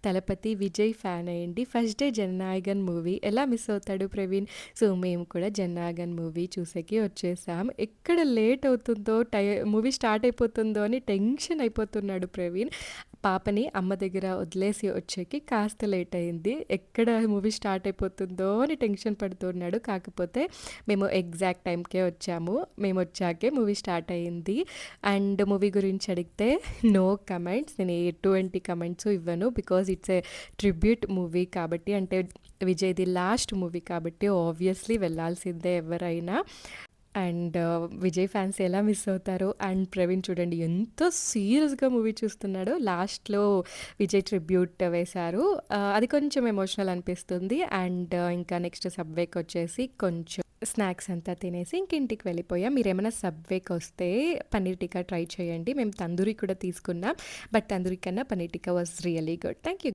'Thalapathy Vijay' fan అయ్యండి. First day 'Jana Nayagan' movie ఎలా miss అవుతాడు ప్రవీణ్? సో, మేము కూడా 'జననాయగన్' మూవీ చూసేకి వచ్చేసాం. ఎక్కడ లేట్ అవుతుందో, మూవీ స్టార్ట్ అయిపోతుందో అని టెన్షన్ అయిపోతున్నాడు ప్రవీణ్. పాపని అమ్మ దగ్గర వదిలేసి వచ్చేకి కాస్త లేట్ అయింది. ఎక్కడ మూవీ స్టార్ట్ అయిపోతుందో అని టెన్షన్ పడుతున్నాడు. కాకపోతే మేము ఎగ్జాక్ట్ టైంకే వచ్చాము. మేము వచ్చాకే మూవీ స్టార్ట్ అయింది. అండ్ మూవీ గురించి అడిగితే నో కమెంట్స్. నేను ఎటువంటి కమెంట్స్ ఇవ్వను. Because it's a tribute movie కాబట్టి, అంటే విజయ్‌ది లాస్ట్ మూవీ కాబట్టి ఆబ్వియస్లీ వెళ్ళాల్సిందే ఎవరైనా. అండ్ విజయ్ ఫ్యాన్స్ ఎలా మిస్ అవుతారో. అండ్ ప్రవీణ్ చూడండి ఎంత సీరియస్‌గా మూవీ చూస్తున్నాడో. లాస్ట్‌లో విజయ్ ట్రిబ్యూట్ వేశారు. అది కొంచెం ఎమోషనల్ అనిపిస్తుంది. అండ్ ఇంకా నెక్స్ట్ సబ్‌వేకొచ్చేసి కొంచెం స్నాక్స్ అంతా తినేసి ఇంక ఇంటికి వెళ్ళిపోయాం. మీరేమైనా సబ్‌వేకొస్తే పన్నీర్ టిక్కా ట్రై చేయండి. మేము తందూరి కూడా తీసుకున్నాం. బట్ తందూరి కన్నా paneer tikka was really good. Thank you.